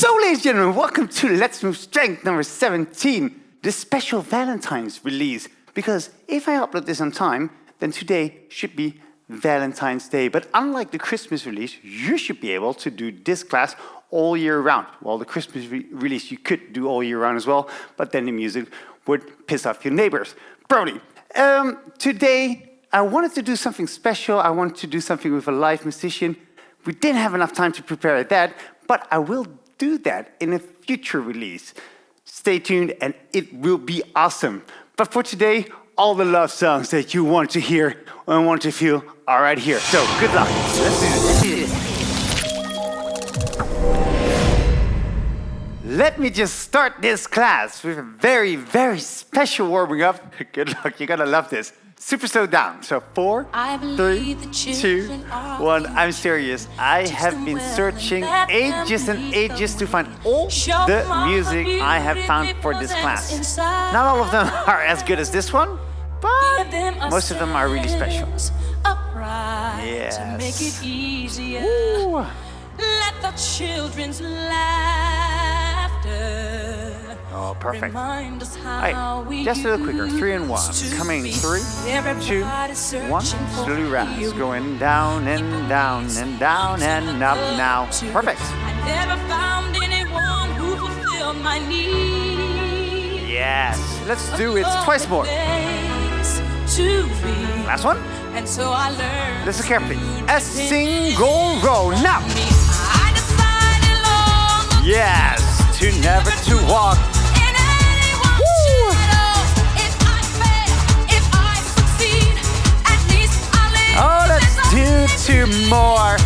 So, ladies and gentlemen, welcome to Let's Move Strength number 17, the special Valentine's release. Because if I upload this on time, then today should be Valentine's Day. But unlike the Christmas release, you should be able to do this class all year round. Well, the Christmas release you could do all year round as well, but then the music would piss off your neighbors. Brody, today I wanted to do something special. I wanted to do something with a live musician. We didn't have enough time to prepare that, but I will do that in a future release. Stay tuned and it will be awesome. But for today, all the love songs that you want to hear and want to feel are right here. So good luck. Let's do this. Let me just start this class with a very, very special warming up. Good luck, you're gonna love this. Super slow down. So 4, 3, 2, 1. I'm serious. I have been searching ages and ages to find all the music I have found for this class. Not all of them are as good as this one, but most of them are really special. Yes. Ooh. Let the children's laughter. Oh, perfect. Right, just a little quicker. 3 and 1. Coming 3, 2, 1. Slowly rise. Going down and down and down and up now. Perfect. I never found anyone who fulfilled my need. Yes. Let's do it twice more. Last one. And so I learned. Listen carefully. A single row. Now. Yes. To never to walk. Oh, let's do 2 more.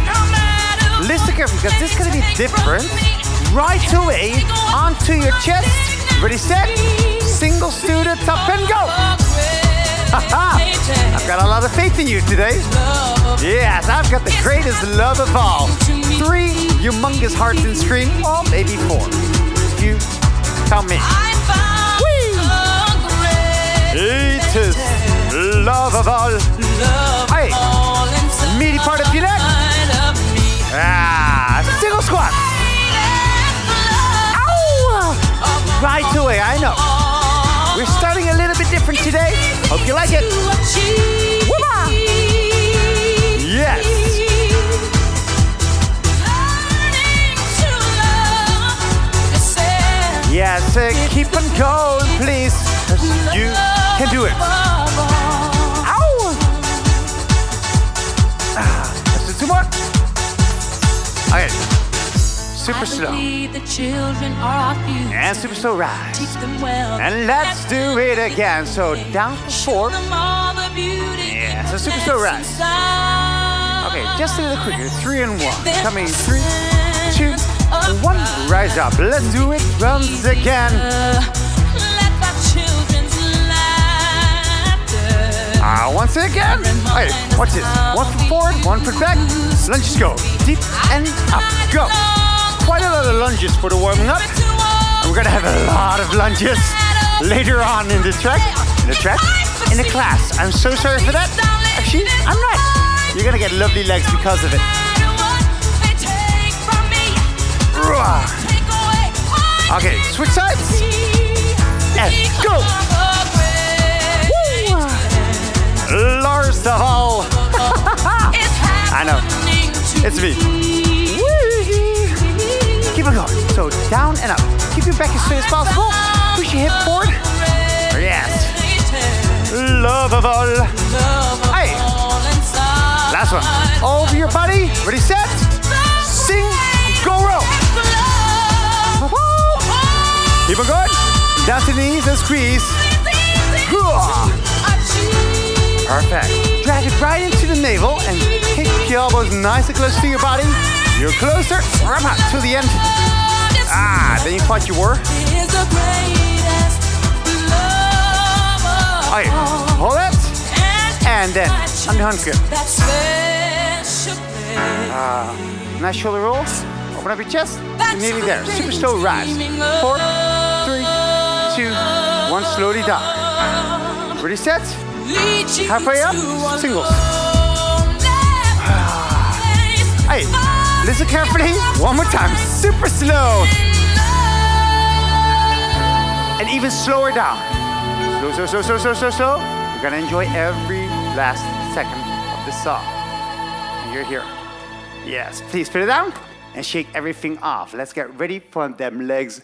Listen carefully, because this is going to be different. Right away, onto your chest. Ready, set, singles to the top and go. I've got a lot of faith in you today. Yes, I've got the greatest love of all. 3 humongous hearts and scream, or maybe 4. You tell me. Greatest love of all. Hey, meaty part of your neck. Single squat. Ow! Right away, I know. We're starting a little bit different today. Hope you like it. Woo-ma! Yes. Yes, keep on going, please. You can do it. Let's do 2 more. Okay. Super slow. And super slow rise. And let's do it again. So down for 4. Yeah, so super slow rise. Okay, just a little quicker. 3 and 1. Coming 3, 2, 1. Rise up. Let's do it once again. Once again. Hey, watch this. 1 foot forward, 1 foot back. Lunges go. Deep and up. Go. Quite a lot of lunges for the warming up. And we're gonna have a lot of lunges later on in the track. In the class. I'm so sorry for that. Actually, I'm not. You're gonna get lovely legs because of it. Okay, switch sides. And go. Lars of all. I know. It's me. Keep on going. So down and up. Keep your back as straight as possible. Push your hip forward. Yes. Love of all. Hey. Last one. Over your body. Ready, set. Sing. Go row. Keep on going. Down to the knees and squeeze. Perfect. Drag it right into the navel and kick your elbows nice and close to your body. You're closer. Wrap out till the end. Then you thought you were. Okay, hold it. And then on the hand grip. Nice shoulder rolls. Open up your chest. You're nearly there. Super slow rise. 4, 3, 2, 1. Slowly down. Ready, set. Halfway up, singles. Hey, Listen carefully. One more time. Super slow. And even slower down. Slow, slow, slow, slow, slow, slow, slow. You're gonna enjoy every last second of the song. And you're here. Yes, please put it down and shake everything off. Let's get ready for them legs.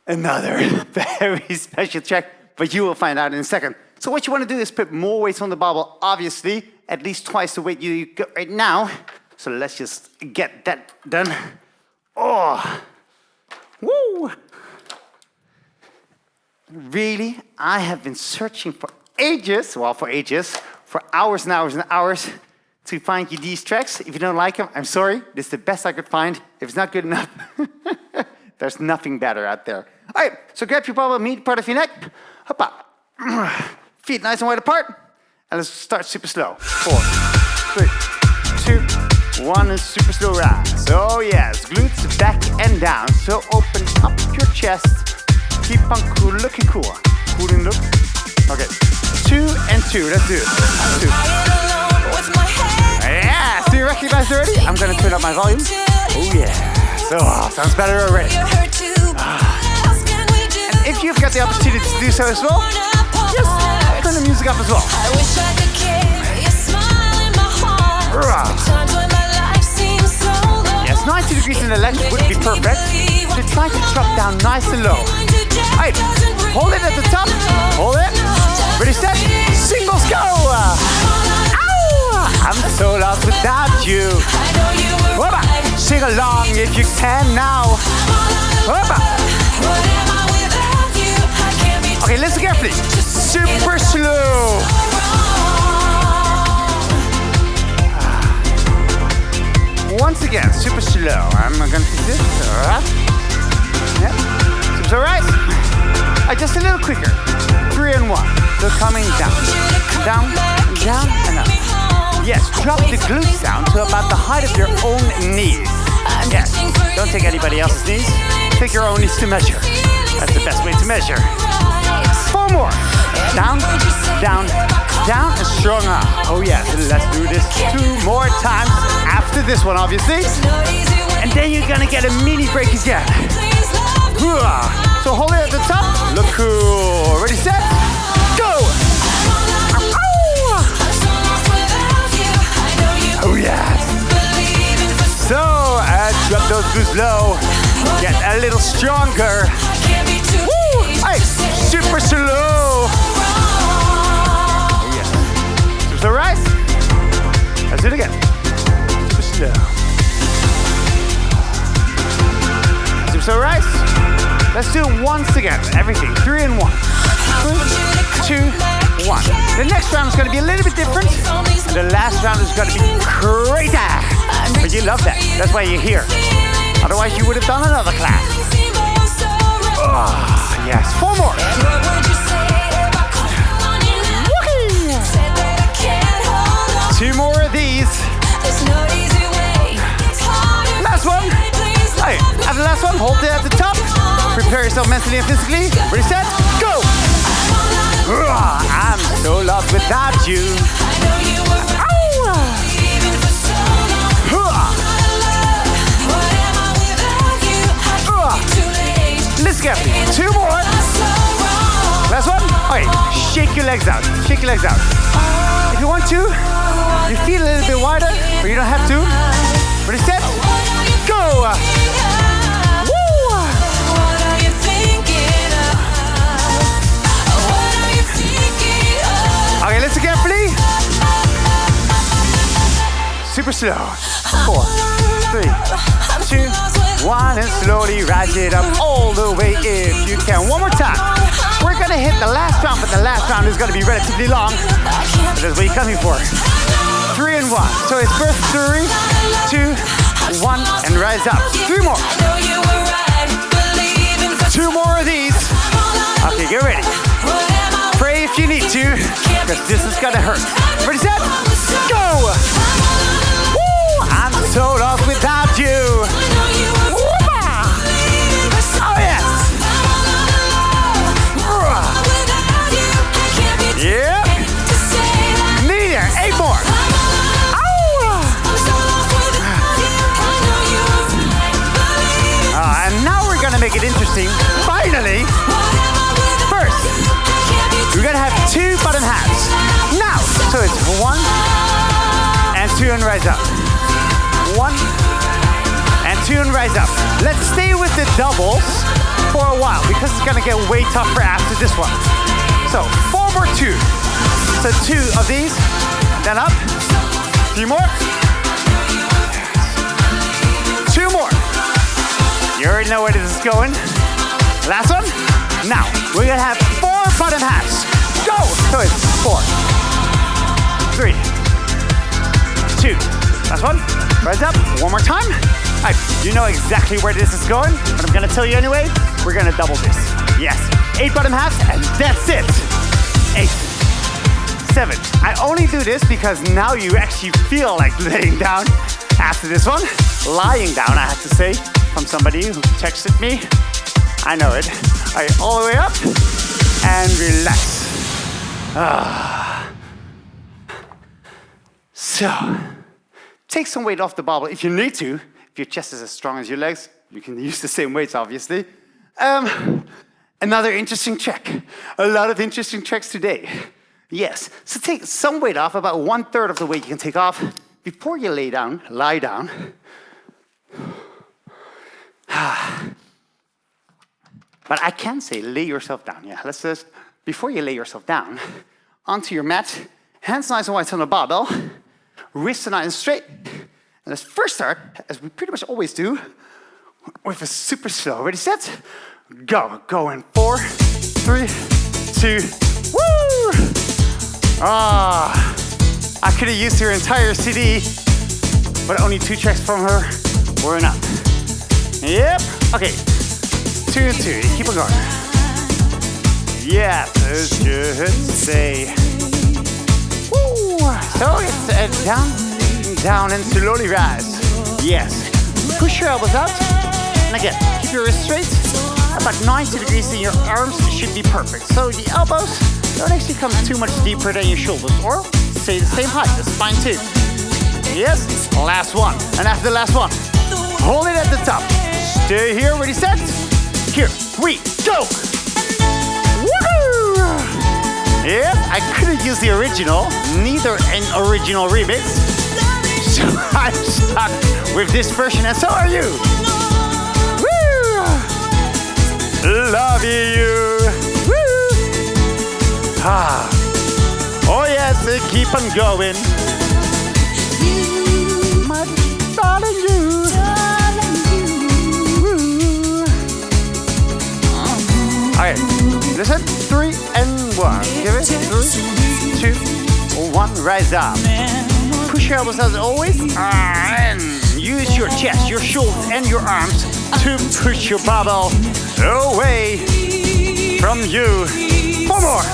Another very special track, but you will find out in a second. So what you want to do is put more weights on the barbell, obviously, at least twice the weight you got right now. So let's just get that done. Oh, woo! Really, I have been searching for ages, for hours and hours and hours to find you these tracks. If you don't like them, I'm sorry. This is the best I could find. If it's not good enough, there's nothing better out there. All right, so grab your barbell, meet part of your neck. Hop up. Feet nice and wide apart. And let's start super slow. 4, 3, 2, 1, and super slow rise. Oh yes, glutes back and down. So open up your chest. Keep on cool, looking cool. Cool and look. Okay, 2 and 2. Let's do it. 2. Yeah, so you recognize already? I'm gonna turn up my volume. Oh yeah. So sounds better already. And if you've got the opportunity to do so as well, just turn the music up as well. Yes, 90 degrees in the left would be perfect. So try to drop down nice and low. Alright, hold it at the top. Hold it. Ready, set, singles, go! I'm so lost without you. Whoa, sing along if you can now. Whoa. Okay, listen carefully. Super slow. Once again, super slow. I'm gonna do this. Yep. Seems alright. Just a little quicker. 3 and 1. So coming down, down, down, and up. Yes, drop the glutes down to about the height of your own knees. Yes, don't take anybody else's knees. Take your own knees to measure. That's the best way to measure. 4 more. Down, down, down, and strong up. Oh yes, let's do this 2 more times after this one, obviously. And then you're gonna get a mini break again. So hold it at the top. Look cool. Ready, set, go! Oh yes. So drop those glutes low. Get a little stronger. Woo! Hey, super slow. Oh yeah. Super slow rise. Let's do it again. Super slow. Super slow rise. Let's do it once again. Everything. 3 and 1. 3, 2, 1. The next round is going to be a little bit different. And the last round is going to be crazy. But you love that. That's why you're here. Otherwise, you would have done another class. Oh, yes. 4 more. Woohoo! 2 more of these. Last one. Hey, after the last one, hold it at the top. Prepare yourself mentally and physically. Ready, set, go! I'm so lost without you. Let's get 2 more. Last one. Okay, shake your legs out. Shake your legs out. If you want to, you feel a little bit wider, but you don't have to. Ready, set, go! Okay, listen carefully. Super slow. 4, 3, 2, 1, and slowly rise it up all the way if you can. One more time. We're gonna hit the last round, but the last round is gonna be relatively long. That's what you're coming for. 3 and 1. So it's first 3, 2, 1, and rise up. 3 more. 2 more of these. Okay, get ready. Pray if you need to, because this is gonna hurt. Ready, set, go! Woo! I'm so lost without you. Oh yes! Yeah! Neither. 8 more. gonna make it interesting. Finally, first, we're gonna have 2 bottom halves. Now, so it's 1 and 2 and rise up. 1 and 2 and rise up. Let's stay with the doubles for a while because it's gonna get way tougher after this one. So forward 2. So 2 of these, then up. 3 more. 2 more. You already know where this is going. Last one. Now, we're gonna have 4 bottom halves. Go! So it's 4, 3, 2. Last one. Rise up. One more time. All right, you know exactly where this is going, but I'm gonna tell you anyway. We're gonna double this. Yes. 8 bottom halves, and that's it. 8, 7. I only do this because now you actually feel like laying down after this one. Lying down, I have to say, from somebody who texted me. I know it. All right, all the way up and relax. So, take some weight off the barbell if you need to. If your chest is as strong as your legs, you can use the same weights, obviously. Another interesting check. A lot of interesting checks today. Yes, so take some weight off, about 1/3 of the weight you can take off before you lie down. But I can say lay yourself down. Yeah, let's just, before you lay yourself down, onto your mat, hands nice and wide on the barbell, wrists are nice and straight. And let's first start, as we pretty much always do, with a super slow. Ready, set, go. Go in 4, 3, 2, woo! I could have used her entire CD, but only 2 tracks from her were enough. Yep, okay. 2 and 2, keep on going. Yeah, let's just say. Woo! So it's down and slowly rise. Yes. Push your elbows out. And again, keep your wrists straight. About 90 degrees in your arms should be perfect. So the elbows don't actually come too much deeper than your shoulders, or stay the same height. That's fine too. Yes. Last one. And after the last one, hold it at the top. Stay here. Ready, set. Here we go. Woohoo! Yes, I couldn't use the original, neither an original remix. So I'm stuck with this version, and so are you. Woo! Love you. Woo! Oh yes, keep on going. My darling you. Alright, listen, 3 and 1. Give it, 3, 2, 1, rise up. Push your elbows as always, and use your chest, your shoulders, and your arms to push your barbell away from you. 4 more.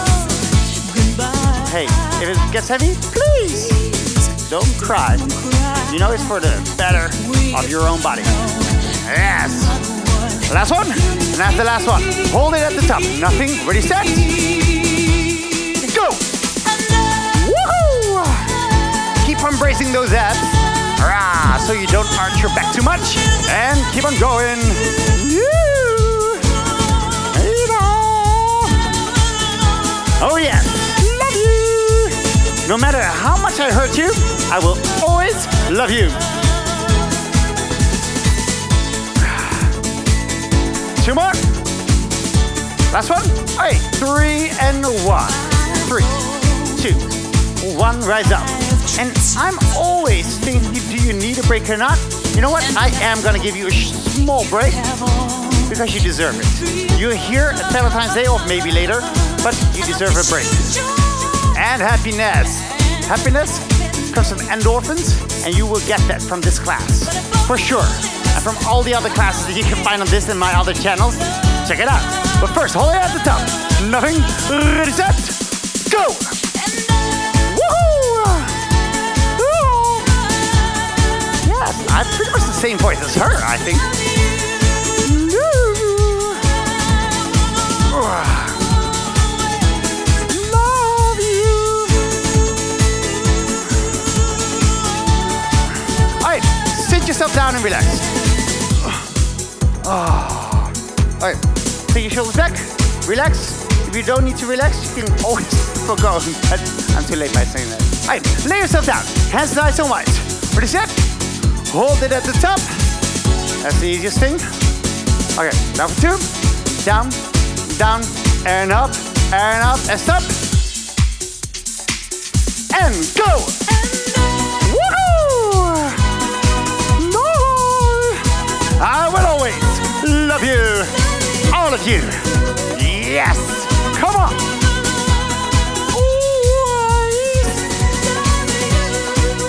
Hey, if it gets heavy, please don't cry. You know it's for the better of your own body. Yes. Last one, and that's the last one. Hold it at the top. Nothing. Ready, set. Go. Woohoo! Keep on bracing those abs. So you don't arch your back too much. And keep on going. Oh yeah. Love you. No matter how much I hurt you, I will always love you. 2 more. Last one. All right, 3 and 1. 3, 2, 1. Rise up. And I'm always thinking, do you need a break or not? You know what? I am gonna give you a small break because you deserve it. You're here at Valentine's Day, or maybe later, but you deserve a break. And happiness. Happiness comes from endorphins, and you will get that from this class for sure. And from all the other classes that you can find on this and my other channels, check it out. But first, hold it at the top. Nothing. Ready, set, go! Woohoo! Yes, I have pretty much the same voice as her, I think. Love you. All right, sit yourself down and relax. All right, take your shoulders back, relax. If you don't need to relax, you can always forgo. I'm too late by saying that. All right, lay yourself down, hands nice and wide. Ready, set? Hold it at the top. That's the easiest thing. Okay, down for 2. Down, down, and up, and stop. And go! Woohoo! No! I will always love you, all of you. Yes! Come on!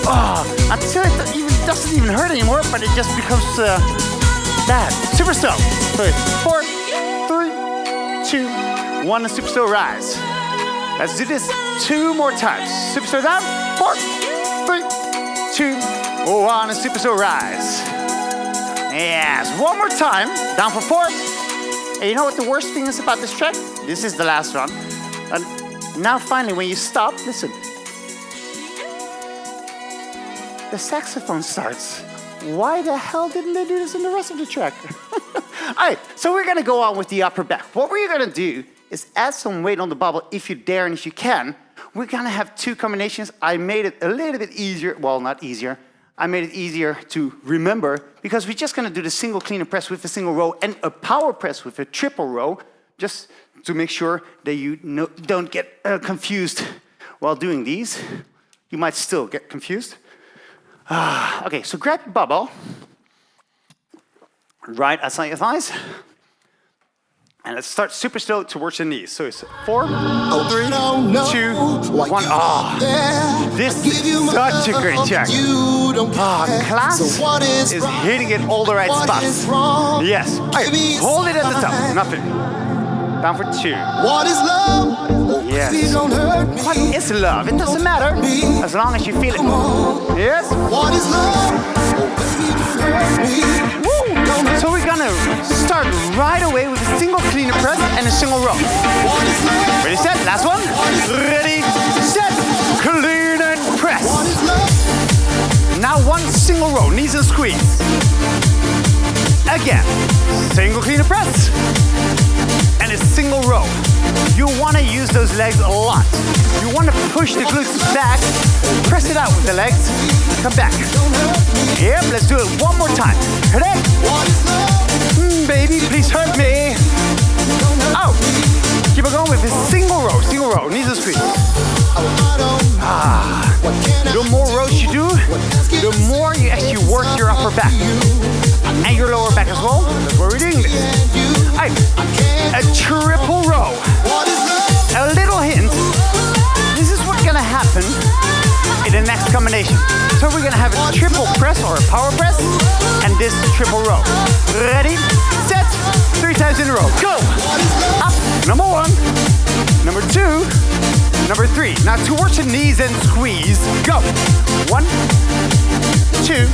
Oh, until it doesn't even hurt anymore, but it just becomes bad. Super slow. So it's 4, 3, 2, 1, and super slow rise. Let's do this 2 more times. Super slow down. 4, 3, 2, 1, and super slow rise. Yes, 1 more time. Down for 4. And you know what the worst thing is about this track? This is the last one. And now finally, when you stop, listen. The saxophone starts. Why the hell didn't they do this in the rest of the track? All right, so we're gonna go on with the upper back. What we're gonna do is add some weight on the barbell if you dare and if you can. We're gonna have 2 combinations. I made it a little bit easier. Well, not easier. I made it easier to remember because we're just gonna do the single clean and press with a single row and a power press with a triple row, just to make sure that you don't get confused while doing these. You might still get confused. Okay, so grab your barbell, right outside your thighs, and let's start super slow towards the knees. So it's 4, 3, 2, 1. Oh, this is such a great track. Class is hitting it all the right spots. Yes. All right, hold it at the top. Nothing. Down for 2. What is love? Yes. What is love? It doesn't matter as long as you feel it. Yes. What is love? Woo. So we're gonna start right away with a single clean and press and a single row. Ready, set, last one. Ready, set, clean and press. Now 1 single row, knees and squeeze. Again, single clean and press. And a single row. You want to use those legs a lot. You want to push the glutes back, press it out with the legs, come back. Yep, let's do it 1 more time. Ready? Baby, please hurt me. Oh, keep it going with a single row, knees and squeeze. The more rows you do, the more you actually work your upper back. And your lower back as well. That's why we're doing this. All right, a triple row. A little hint. This is what's gonna happen in the next combination. So we're gonna have a triple press or a power press, and this triple row. Ready, set, 3 times in a row. Go. Up. Number 1. Number 2. Number 3. Now towards the knees and squeeze. Go. 1, 2,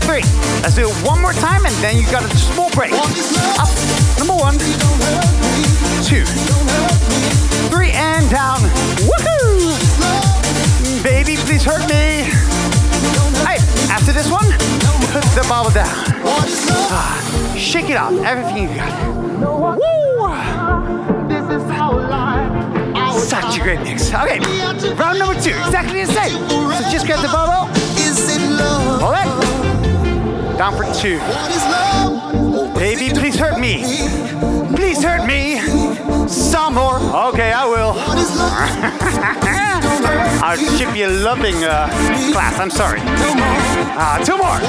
3. Let's do it 1 more time, and then you got a small break. Up. Number 1, 2, 3, and down. Woohoo! Baby, please hurt me. Hey, after this one, put the barbell down. Shake it out, everything you got. Woo! Such a great mix. Okay, round number 2, exactly the same. So just grab the barbell. Hold it. Down for 2. Baby, please hurt me. Please hurt me. Some more. Okay, I will. I'll ship you a loving class. I'm sorry. 2 more.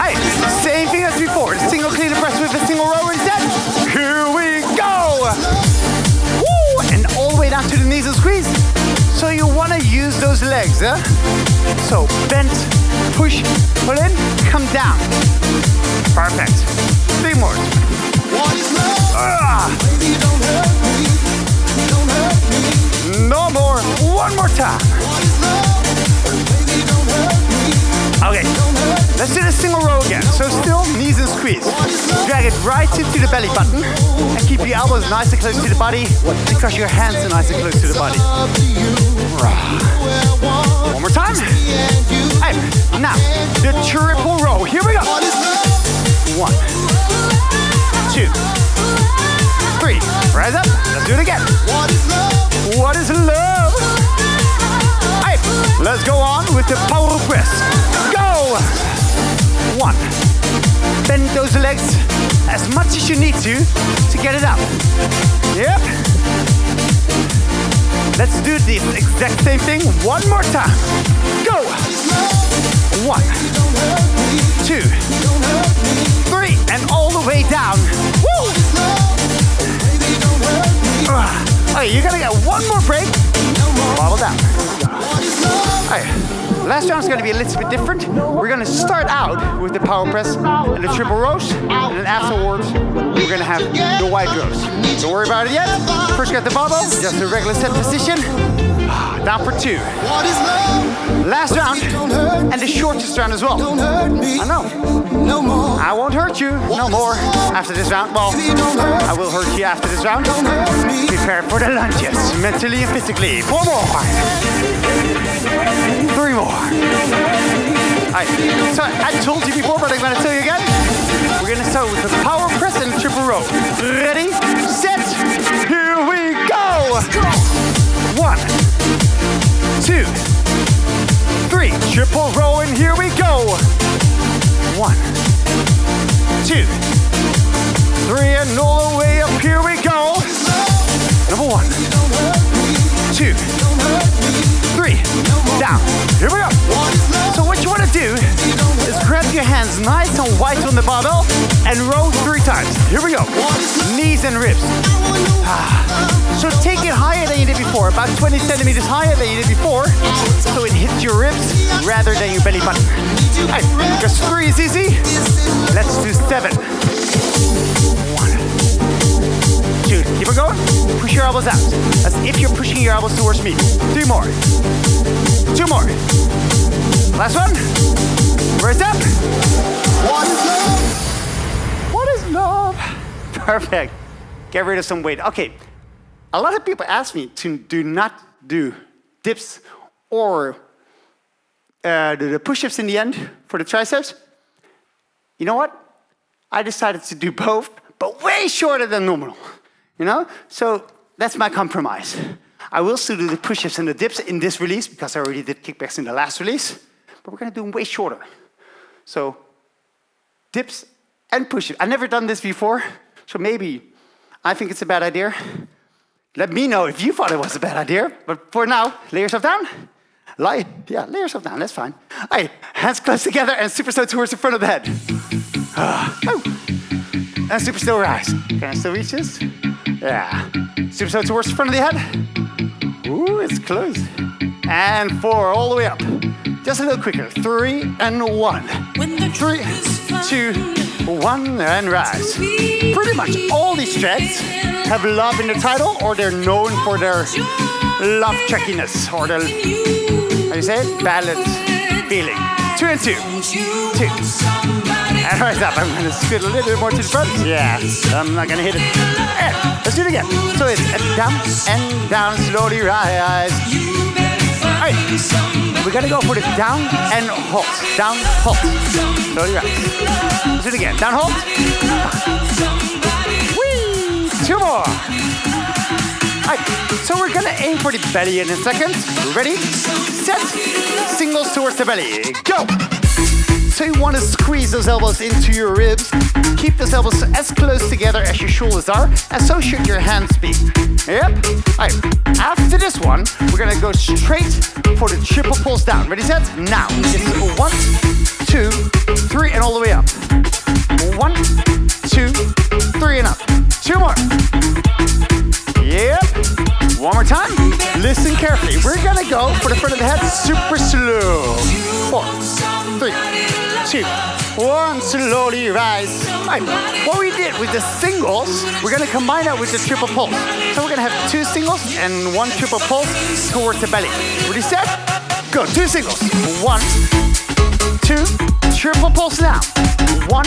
Hey, same thing as before. Single clean and press with a single row instead. Here we go. Woo! And all the way down to the knees and squeeze. So you want to use those legs, huh? So bend, push, pull in, come down. Perfect. 3 more. No more. 1 more time. Okay, let's do the single row again. So still knees and squeeze. Drag it right into the belly button and keep your elbows nice and close to the body because your hands are nice and close to the body. 1 more time. Hey, now the triple row. Here we go. 1, Rise up. Let's do it again. What is love? What is love? Alright, let's go on with the power press. Go! 1. Bend those legs as much as you need to get it up. Yep. Let's do this exact same thing one more time. Go! 1, 2, 3, and all the way down. Woo! Alright, you gotta get one more break. Bobble down. Alright, last round's gonna be a little bit different. We're gonna start out with the power press and the triple rows, and then afterwards we're gonna have the wide rows. Don't worry about it yet. First get the barbell, just a regular set position. Down for 2. What is love? Last round, Don't hurt me. and the shortest round as well. Don't hurt me. I know. No more. I won't hurt you no more after this round. Well, I will hurt you after this round. Don't hurt me. Prepare for the lunges, mentally and physically. 4 more. 3 more. Alright, so I told you before, but I'm gonna tell you again. We're gonna start with the power press and the triple row. Ready, set, here we go. 1, 2, 3, triple row, and here we go. 1, 2, 3, and all the way up, here we go. Number 1, 2, 3, down. Here we go. So what you want to do is grab your hands nice and wide on the barbell and row 3 times. Here we go. Knees and ribs. So take it higher than you did before, about 20 centimeters higher than you did before, so it hits your ribs rather than your belly button. All right, just 3 is easy. Let's do 7. 1, 2, keep it going. Push your elbows out, as if you're pushing your elbows towards me. 3 more. 2 more. Last one. Rise up. What is love? What is love? Perfect. Get rid of some weight. Okay. A lot of people ask me to do not do dips or the push-ups in the end for the triceps. You know what? I decided to do both, but way shorter than normal. You know? So that's my compromise. I will still do the push-ups and the dips in this release because I already did kickbacks in the last release, but we're gonna do them way shorter. So dips and push-ups. I've never done this before, so maybe I think it's a bad idea. Let me know if you thought it was a bad idea, but for now, lay yourself down. Lay yourself down, that's fine. All right, hands close together and super slow towards the front of the head. And super slow rise. Can I still reach this? Yeah. Super slow towards the front of the head. Ooh, it's close. And 4, all the way up. Just a little quicker. 3 and 1. 3, 2, 1, and rise. Pretty much all these tracks have love in the title, or they're known for their love trackiness, or their, how do you say it? Balance feeling. 2 and 2. 2. And rise up. I'm going to scoot a little bit more to the front. Yeah, I'm not going to hit it. And let's do it again. So it's down and down, slowly rise. All right, we're going to go for the down and halt. Down, halt. Slowly rise. Let's do it again. Down, halt. Whee! 2 more. All right, so we're going to aim for the belly in a second. Ready, set, singles towards the belly. Go. So you want to squeeze those elbows into your ribs. Keep those elbows as close together as your shoulders are, and so should your hands be. Yep. All right. After this one, we're gonna go straight for the triple pulse down. Ready, set? Now. It's 1, 2, 3, and all the way up. 1, 2, 3, and up. 2 more. Yep. One more time. Listen carefully. We're gonna go for the front of the head super slow. 4, 3, 2, 1, slowly rise. Right. What we did with the singles, we're gonna combine that with the triple pulse. So we're gonna have 2 singles and 1 triple pulse towards the belly. Ready, set? Go, 2 singles. 1, 2, triple pulse now. 1,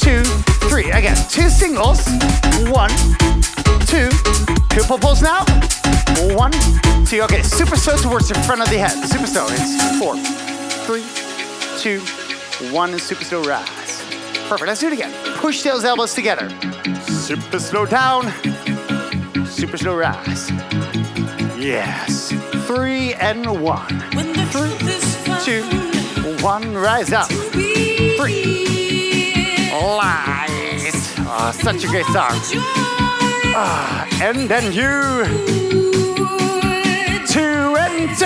2, 3. Again, 2 singles. 1, 2, triple pulse now. 1, 2. Okay, super slow towards the front of the head. Super slow. It's 4, 3, 2, 1, and super slow rise. Perfect. Let's do it again. Push those elbows together. Super slow down. Super slow rise. Yes. 3 and 1. 3, 2, 1. Rise up. 3. Light. Oh, such a great song. And then you. 2 and 2.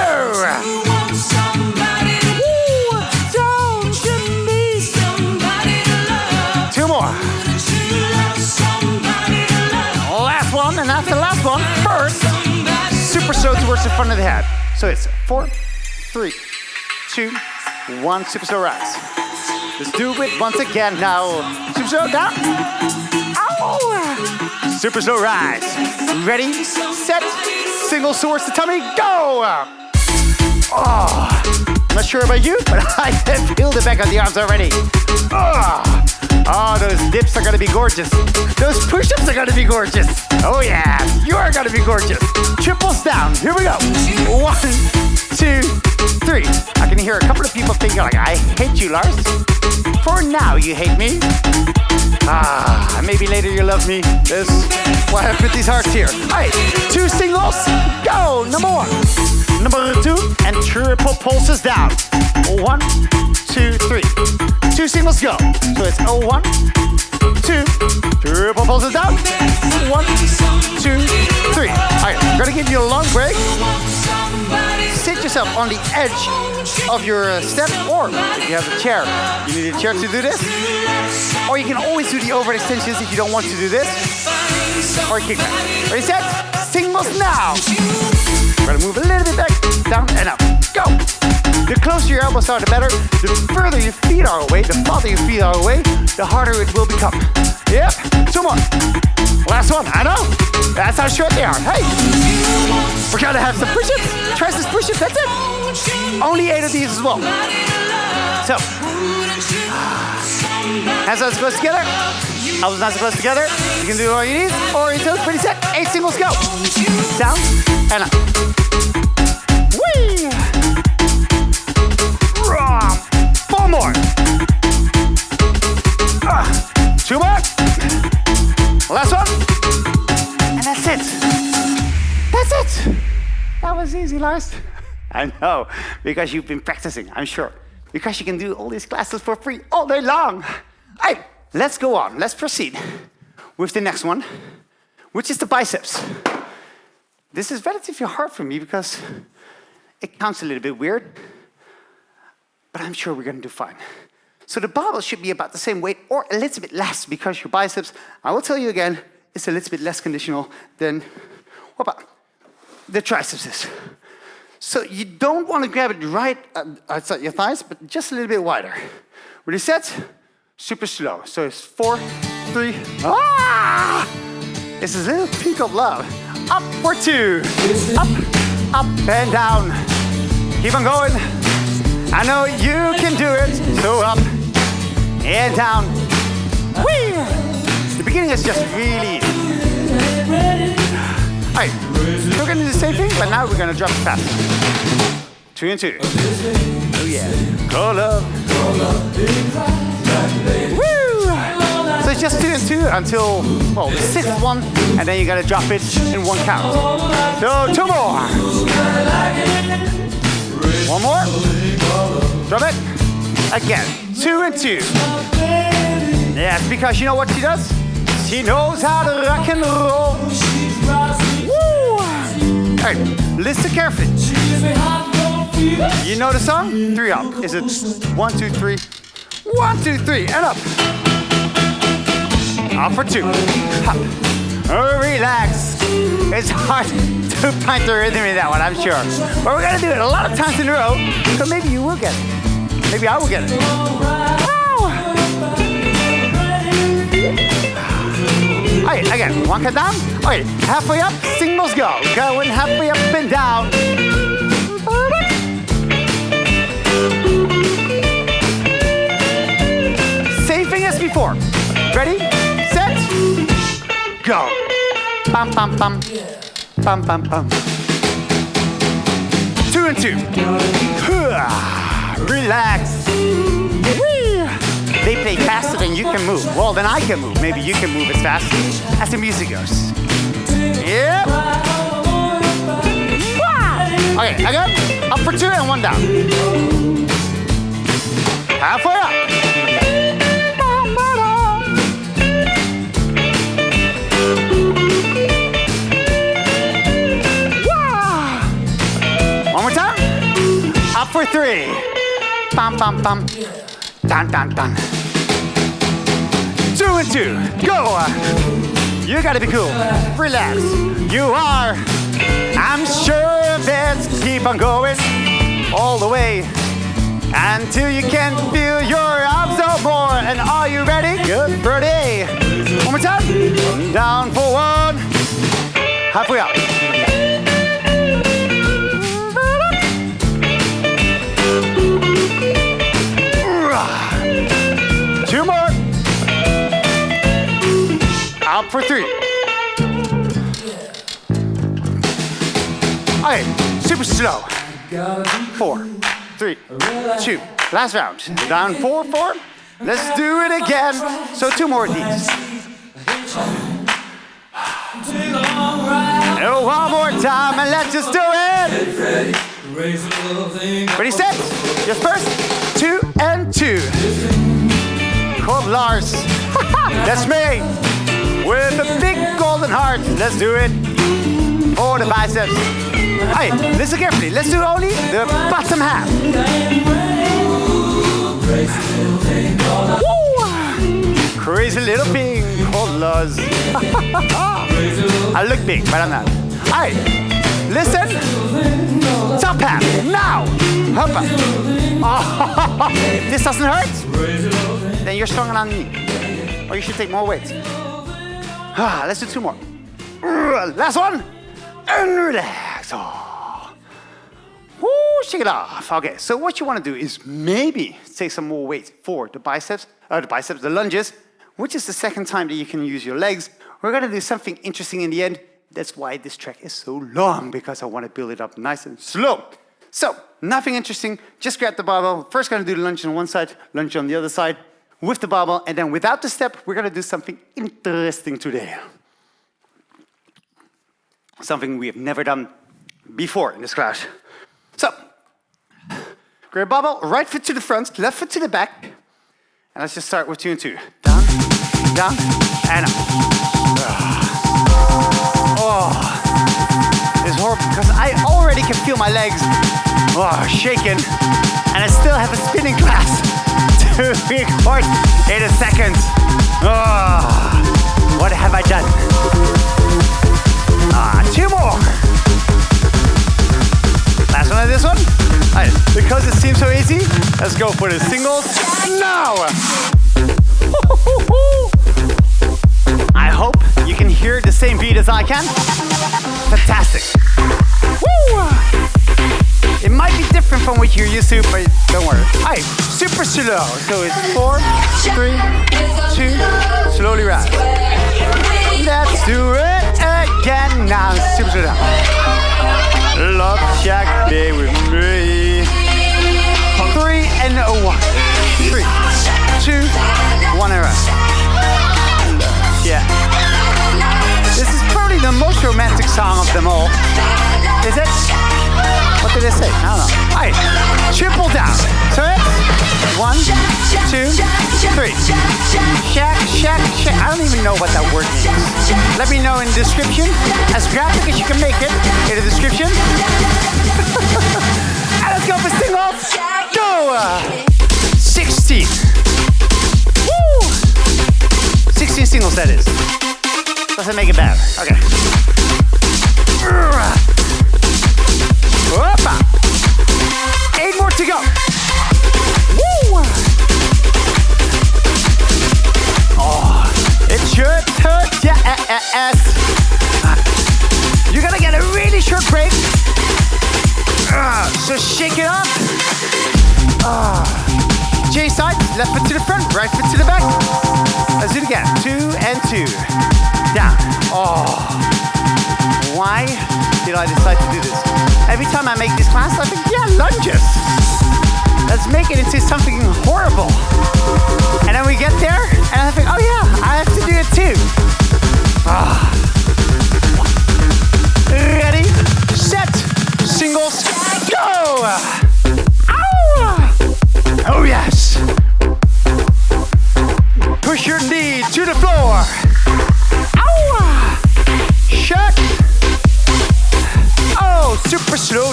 Two more. Last one, and that's the last one. First, super slow towards the front of the head. So it's 4, 3, 2, 1, super slow rise. Let's do it once again now. Super slow down. Ow! Super slow rise. Ready, set, single towards the tummy, go! Oh, I'm not sure about you, but I can feel the back of the arms already. Oh, those dips are gonna be gorgeous. Those push-ups are gonna be gorgeous. Oh yeah, you are gonna be gorgeous. Triples down, here we go. 1, 2, 3. I can hear a couple of people thinking like, I hate you, Lars. For now, you hate me. Maybe later you love me. That's why I put these hearts here. All right, 2 singles, go. Number 1. Number 2, and triple pulses down. 1, 2, 3. 2 singles, go. So it's 1, 2, triple pulses down. 1, 2, 3. All right, I'm gonna give you a long break. Sit yourself on the edge of your step, or if you have a chair, you need a chair to do this. Or you can always do the overhead extensions if you don't want to do this. Or kick back. Ready, set? Singles now. We're gonna move a little bit back, down and up. Go. The closer your elbows are, the better. The further your feet are away, the farther your feet are away, the harder it will become. Yep. 2 more. Last one. I know. That's how short they are. Hey. We're gonna have some push-ups. Try some push-ups. That's it. Only 8 of these as well. So. Hands are close together. Elbows nice and close together. You can do all you need. Or your toes pretty set. 8 singles, go. Down and up. Whee! 4 more. 2 more. Last one. And that's it. That's it. That was easy, Lars. I know, because you've been practicing, I'm sure. Because you can do all these classes for free all day long. All right, let's go on. Let's proceed with the next one, which is the biceps. This is relatively hard for me because it counts a little bit weird, but I'm sure we're gonna do fine. So the barbell should be about the same weight or a little bit less because your biceps, I will tell you again, is a little bit less conditional than what about the triceps is. So you don't want to grab it right outside your thighs, but just a little bit wider. Ready, set? Super slow. So it's 4, 3, This is a little peak of love. Up for 2. Up, up and down. Keep on going. I know you can do it. So up and down. Whee! The beginning is just really easy. All right, we're gonna do the same thing, but now we're gonna drop it fast. 2 and 2. Oh yeah. Call love. Woo! So it's just 2 and 2 until, well, the 6th one, and then you gotta drop it in 1 count. So 2 more. 1 more. Drop it. Again. 2 and 2. Yes, because you know what she does? She knows how to rock and roll. Woo! All right, listen carefully. You know the song? 3 up. Is it 1, 2, 3? 1, 2, 3, and up. Up for 2. Up. Relax. It's hard to find the rhythm in that one, I'm sure. But we're gonna do it a lot of times in a row, so maybe you will get it. Maybe I will get it. All right, again, 1 count down. All right, halfway up, singles go. Going halfway up and down. Same thing as before. Ready, set, go. Bum, bum, bum. Bum, bum, bum. 2 and 2. Relax. They play faster than you can move. Well, then I can move. Maybe you can move as fast as the music goes. Yep. Okay, again. Up for 2 and 1 down. Halfway up. One more time. Up for 3. Bam, bam, bam. Dun, dun, dun. 2 and 2. Go. You gotta be cool. Relax. You are. I'm sure let's keep on going all the way until you can't feel your arms no more. And are you ready? Good for day. One more time. Down for 1. Halfway up. 2 more. Up for 3. Okay, super slow. 4, 3, 2. Last round. Down 4, 4. Let's do it again. So 2 more of these. And one more time and let's just do it. Ready, set? Your first 2 and 2. Called Lars. That's me. With a big golden heart. Let's do it. For the biceps. Hey, listen carefully. Let's do only the bottom half. Woo! Crazy little thing called Lars. I look big, but I'm not. Alright, listen. Top half. Now. Hop up. Oh, if this doesn't hurt, then you're stronger than me. Or you should take more weight. Let's do 2 more. Last one. And relax. Oh. Woo, shake it off. Okay, so what you want to do is maybe take some more weight for the biceps, the lunges, which is the second time that you can use your legs. We're going to do something interesting in the end. That's why this track is so long, because I want to build it up nice and slow. So, nothing interesting. Just grab the barbell. First, going to do the lunge on one side, lunge on the other side with the barbell. And then without the step, we're going to do something interesting today. Something we have never done before in this class. So, grab barbell, right foot to the front, left foot to the back. And let's just start with 2 and 2. Down, down, and up. Oh, it's horrible because I already can feel my legs shaking. And I still have a spinning class to record in a second. Oh, what have I done? 2 more. Last one of this one. Right, because it seems so easy, let's go for the singles now. I hope you can hear the same beat as I can. Fantastic. Woo! It might be different from what you're used to, but don't worry. Alright, super slow. So it's 4, 3, 2, slowly rise. Let's do it again now. Super slow. Love Shack, stay with me. 3 and 1. 3, 2, 1 and rest. Yeah. This is probably the most romantic song of them all. Is it? What did I say? I don't know. Alright, triple down. So it's 1, 2, 3. Shack, shack, shack. I don't even know what that word means. Let me know in the description. As graphic as you can make it in the description. And let's go for singles. Go! 16. Woo! 16 singles, that is. Doesn't make it bad. Okay. Opa. 8 more to go. Woo! Oh, it should hurt your ass. You're gonna get a really short break. So shake it up. Change side, left foot to the front, right foot to the back. Let's do it again. 2 and 2. Down. Oh. Why did I decide to do this? Every time I make this class, I think, yeah, lunges. Let's make it into something horrible. And then we get there, and I think, oh yeah, I have to do it too.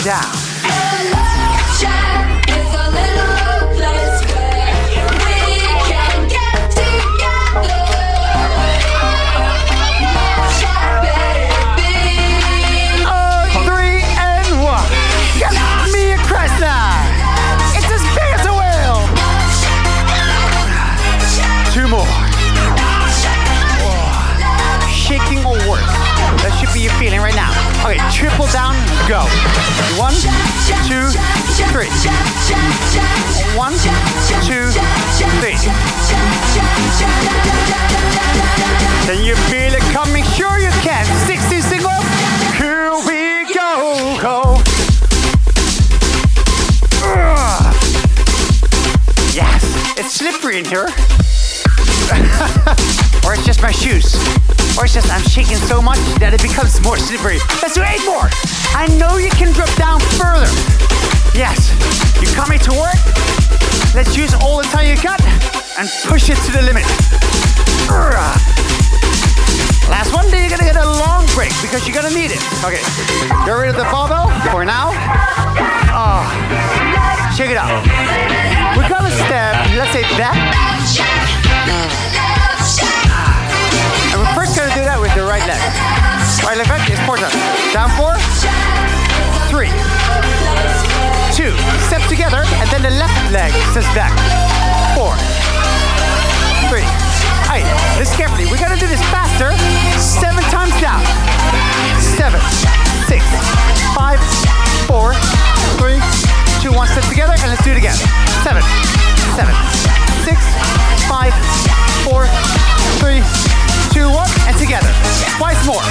down. Shack is a little place where we can get together. Shack, baby. Oh, 3 and 1. Get me across now. It's as big as a whale. 2 more. Shaking or worse. That should be your feeling right now. Okay, triple down, go. 1, 2, 3. 1, 2, 3. Can you feel it coming? Sure you can. 60 single. Here we go. Go. Yes, it's slippery in here. Or it's just my shoes. Or it's just I'm shaking so much that it becomes more slippery. Let's do 8 more. I know you can drop down further. Yes, you're coming to work. Let's use all the time you got and push it to the limit. Last one, then you're gonna get a long break because you're gonna need it. Okay, get rid of the barbell for now. Oh, shake it out. We're gonna step, let's say that. And we're first gonna do that with the right leg. Right leg back is 4 times. Down 4, 3, 2. Step together, and then the left leg steps back. 4, 3. Hey, listen carefully. We're gonna do this faster. 7 times down. 7, 6, 5, 4, 3, 2, 1. Step together, and let's do it again. 7, 7, 6, 5, 4, 3, 2, 1, and together. Twice more.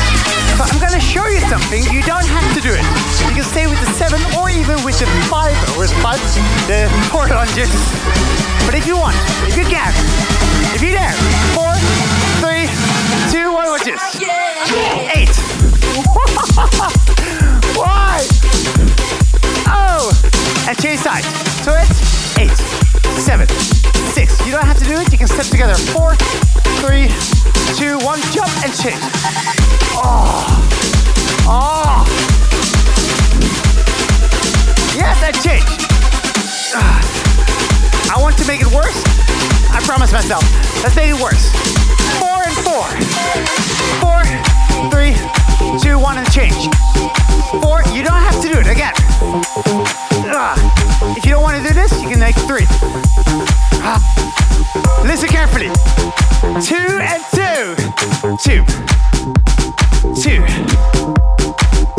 So I'm gonna show you something. You don't have to do it. You can stay with the 7 or even with the 5, or with 5, the 4 lunges. But if you want, if you can, if you dare, 4, 3, 2, 1, watch this. 8. Why? Oh, and change sides. So it's 8, 7, 6. You don't have to do it. You can step together. 4, 3, 2, 1, jump and change. Oh. Oh. Yes, and change. I want to make it worse. I promise myself. Let's make it worse. 4 and 4. 4, 3, 2, 1, and change. 4, you don't have to do it again. If you don't want to do this, you can make 3. Listen carefully. 2 and 2. 2. 2.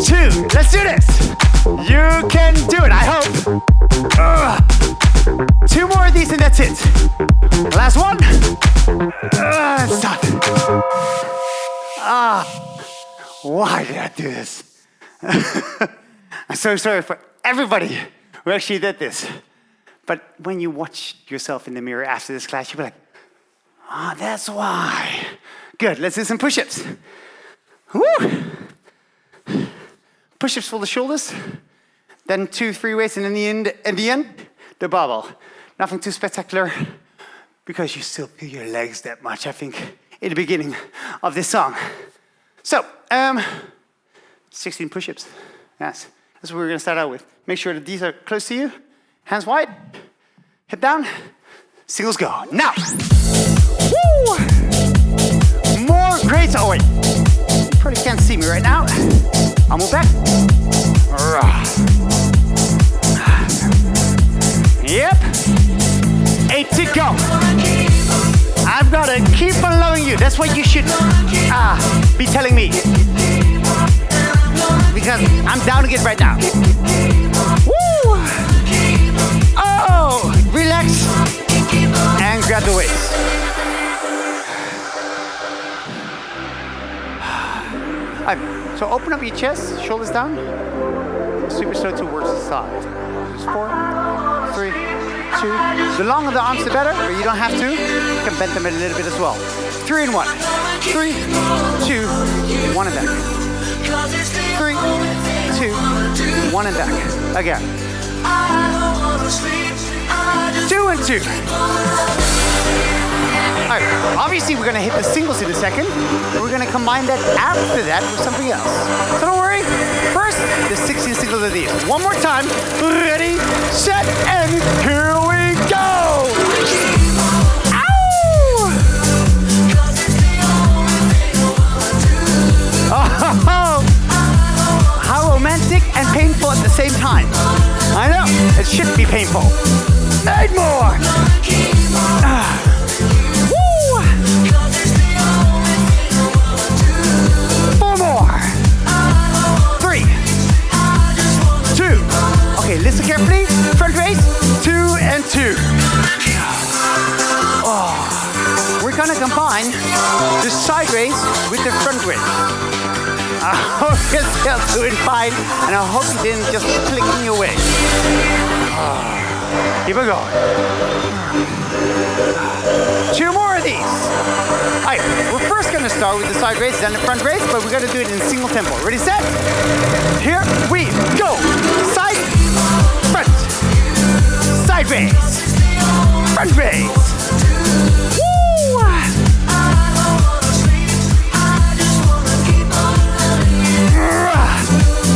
2. Let's do this. You can do it, I hope. 2 more of these and that's it. Last one. Stop. Why did I do this? I'm so sorry for everybody who actually did this. But when you watch yourself in the mirror after this class, you'll be like, that's why. Good, let's do some push-ups. Woo! Push-ups for the shoulders, then 2, 3 weights, and in the end, the barbell. Nothing too spectacular, because you still feel your legs that much, I think, in the beginning of this song. So, 16 push-ups. Yes, that's what we're gonna start out with. Make sure that these are close to you. Hands wide, hip down, singles go. Now, woo! More great, oh wait, you probably can't see me right now. I'll move back. Yep, 8 to go. I've gotta keep on loving you. That's what you should be telling me. Because I'm down to get right now. Woo! Oh, relax and grab the weights. So open up your chest, shoulders down. Super slow towards the side. Just 4, 3, 2. The longer the arms, the better, but you don't have to. You can bend them a little bit as well. 3 and 1. 3, 2, 1 and back. 3, 2, 1 and back. Again. 2 and 2. All right, obviously we're gonna hit the singles in a second, but we're gonna combine that after that with something else. So don't worry, First, the 16 singles of these. One more time. Ready, set, and here we go. Ow! Oh, how romantic and painful at the same time. I know, it should be painful. 8 more. Woo! 4 more. 3, 2. Okay, listen carefully. Front raise, 2 and 2. Oh, we're gonna combine the side raise with the front raise. I hope you're still doing fine, and I hope you didn't just click me away. Keep it going. 2 more of these. All right, we're first gonna start with the side raise, then the front raise, but we're gonna do it in single tempo. Ready, set? Here we go. Side, front, side raise, front raise. Woo!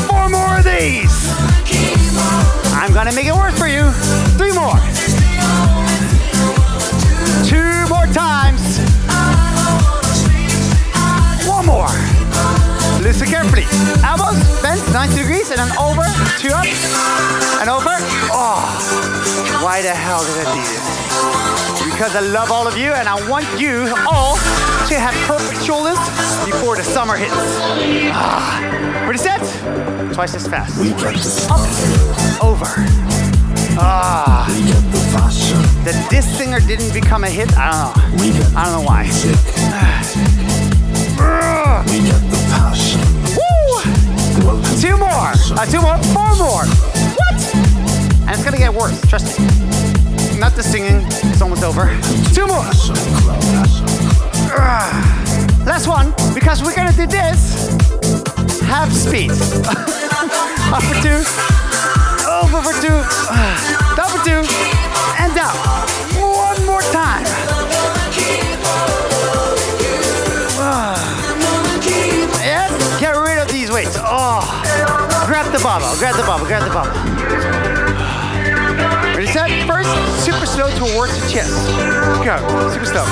4 more of these. I'm gonna make it work for you. 3 more. 2 more times. 1 more. Listen carefully. Elbows bent 90 degrees and then over, 2 up, and over. Oh, why the hell did I do this? Because I love all of you and I want you all to have perfect shoulders before the summer hits. Ready, set? Twice as fast. Up, over. That this singer didn't become a hit, I don't know. I don't know why. Woo! 2 more. 2 more. 4 more. What? And it's gonna get worse, trust me. Not the singing, it's almost over. 2 more. Last one, because we're gonna do this. Half speed. Up for 2. Over for 2. Down for 2. And down. 1 more time. Yes, get rid of these weights. Oh, grab the barbell, grab the barbell, grab the barbell. Ready, set? First, super slow towards the chest. Go, super slow.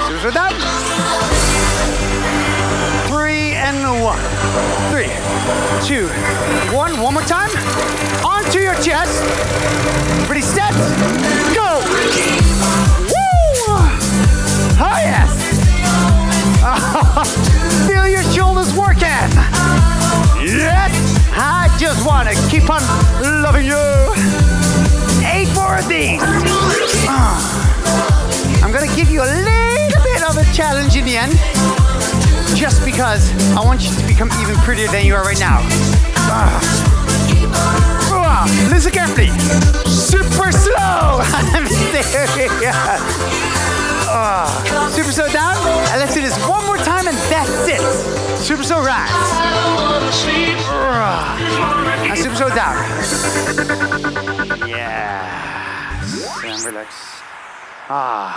Super slow down. 3 and 1. 3, 2, 1. One more time. Onto your chest. Ready, set, go. Woo! Oh yes. Feel your shoulders working. Yes. I just want to keep on loving you. 8 more of these. I'm going to give you a little bit of a challenge in the end. Just because I want you to become even prettier than you are right now. Listen carefully. Super slow. I'm serious. Super slow down. And let's do this one more time and that's it. Super slow rise. And super slow down. Yes. And relax. All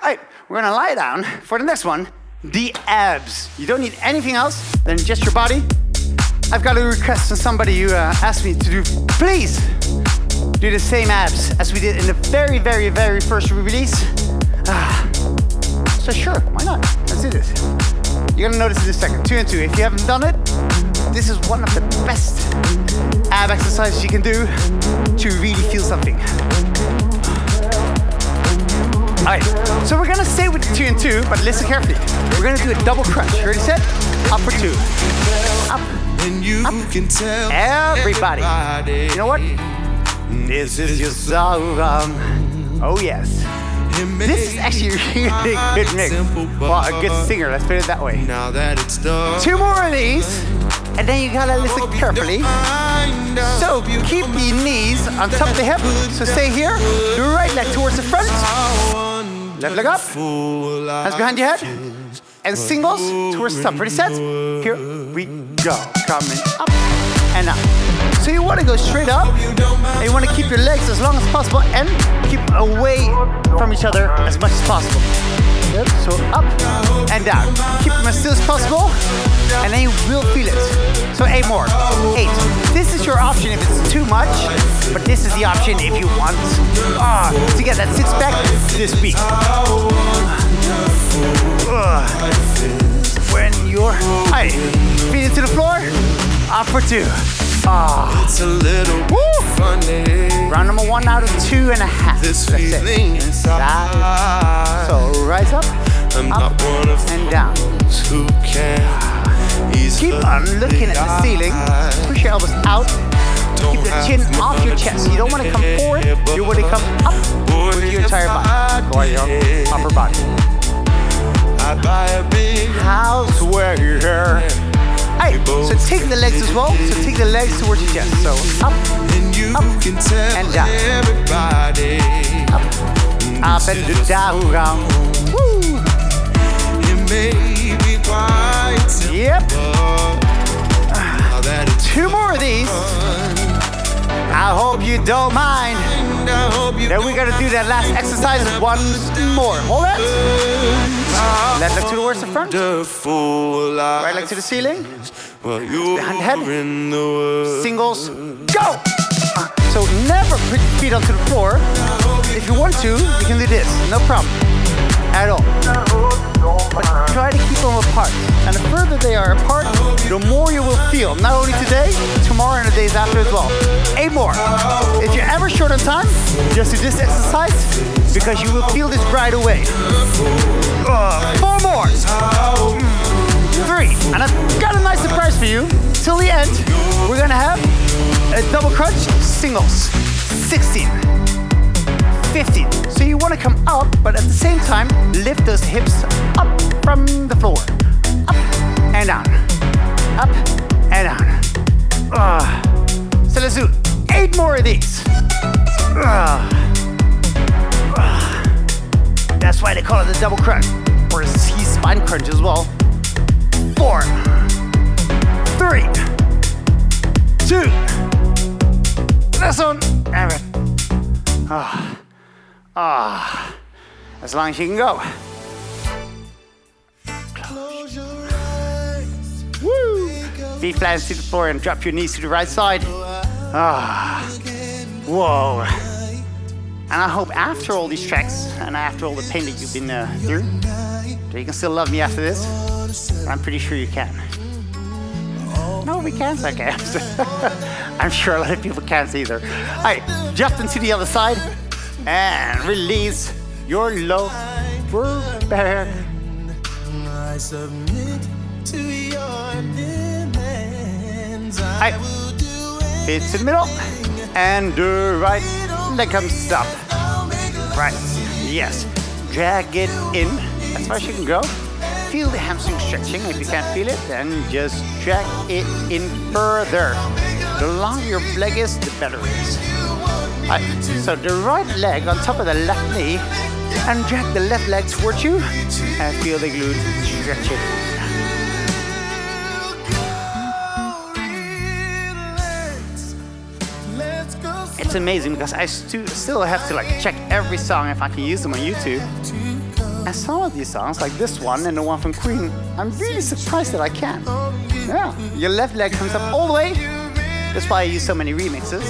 right, we're gonna lie down for the next one. The abs. You don't need anything else than just your body. I've got a request from somebody who asked me to do, please do the same abs as we did in the very, very, very first release. So sure, why not? Let's do this. You're gonna notice in a second, 2 and 2. If you haven't done it, this is one of the best ab exercises you can do to really feel something. All right, so we're gonna stay with 2 and 2, but listen carefully. We're gonna do a double crunch. Ready, set? Up for 2. Up, up. Everybody. You know what? This is your song. Oh yes. This is actually a really good mix. Well, a good singer, let's put it that way. 2 more of these, and then you gotta listen carefully. So keep the knees on top of the hip. So stay here. Your right leg towards the front. Left leg up. Hands behind your head. And singles towards the top. Ready, set? Here we go. Coming up and up. So you want to go straight up. And you want to keep your legs as long as possible and keep away from each other as much as possible. Good. So up and down. Keep them as still as possible, and then you will feel it. So 8 more. 8. This is your option if it's too much, but this is the option if you want to get that six-pack this week. When you're feet into the floor, up for 2. It's a little funny. Round number 1 out of 2.5. This That's it. feeling inside. So rise up, I'm up, not one of and down. those who can Keep on looking at the ceiling. Push your elbows out. Keep the chin off your chest. You don't want to come forward. You want to come up with your entire body. Or your upper body. I buy a big House where you're here. Hey, so take the legs as well. So take the legs towards your chest. So up, and you up, can tell and down. everybody Up and down. Woo! it may be quite simple. Yep. Now that it's 2 more of these. I hope you don't mind. I hope you Then we gotta do that last exercise once more. Hold it. Left leg to the worst of front. wonderful Right leg to the ceiling. Well, you Behind the head. in the world. Singles. Go! So never put your feet onto the floor. If you want to, you can do this. No problem. At all. But try to keep them apart. And the further they are apart, the more you will feel. Not only today, tomorrow and the days after as well. 8 more. If you're ever short on time, just do this exercise because you will feel this right away. 4 more. 3. And I've got a nice surprise for you. Till the end, we're gonna have a double crunch singles. 16. 15. So you want to come up, but at the same time, lift those hips up from the floor. Up and down. Up and down. So let's do 8 more of these. That's why they call it the double crunch, or a C spine crunch as well. 4, 3, 2. This one. As long as you can go. Close your eyes. Woo! Feet flat to the floor and drop your knees to the right side. Whoa. And I hope after all these tracks and after all the pain that you've been through, that you can still love me after this. I'm pretty sure you can. No, we can't. Okay. I'm sure a lot of people can't either. All right, jump into the other side and release your lower back. I submit to your demands. All right, feet to the middle and the right leg comes up. Right, yes. Drag it in as far as you can go. Feel the hamstring stretching. If you can't feel it, then just drag it in further. The longer your leg is, the better it is. Right, so the right leg on top of the left knee, and drag the left leg towards you, and feel the glute stretching. It's amazing because I still have to check every song if I can use them on YouTube. And some of these songs, like this one and the one from Queen, I'm really surprised that I can. Yeah, your left leg comes up all the way. That's why I use so many remixes,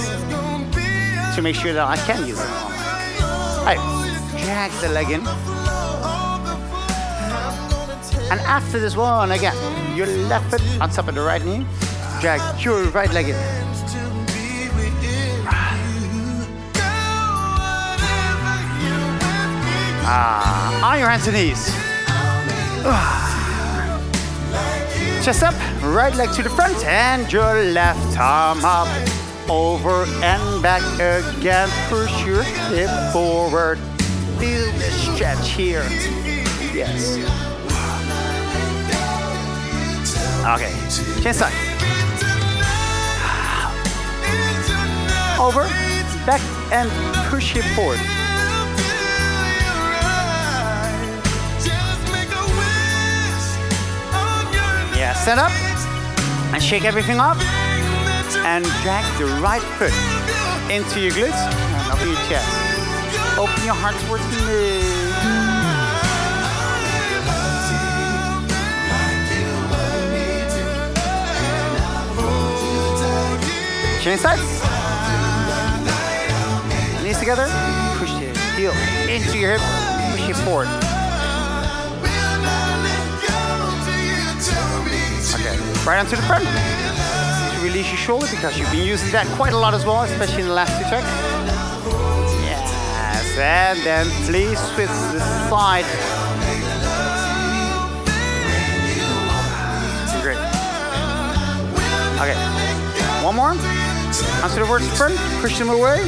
to make sure that I can use them all. Alright, drag the leg in. And after this one, again, your left foot on top of the right knee, drag your right leg in. On your hands and knees. Chest up, right leg to the front, and your left arm up. Over and back again. Push your hip forward. Feel the stretch here. Yes. Okay, chin side. Over, back, and push hip forward. Yeah, stand up and shake everything off and drag the right foot into your glutes and up your chest. Open your heart towards the knee. your inside. Knees together. Push the heel into your hip. Push it forward. Okay, right onto the front. Release your shoulder because you've been using that quite a lot as well, especially in the last 2 tracks. Yes, and then please switch the side. Great. Okay, one more. Onto the towards the front, push them away.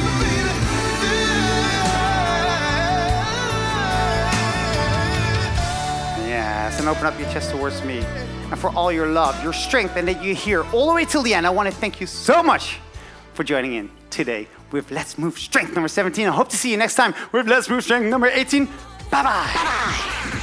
Yes, and open up your chest towards me. And for all your love, your strength, and that you're here all the way till the end, I want to thank you so much for joining in today with Let's Move Strength number 17. I hope to see you next time with Let's Move Strength number 18. Bye-bye.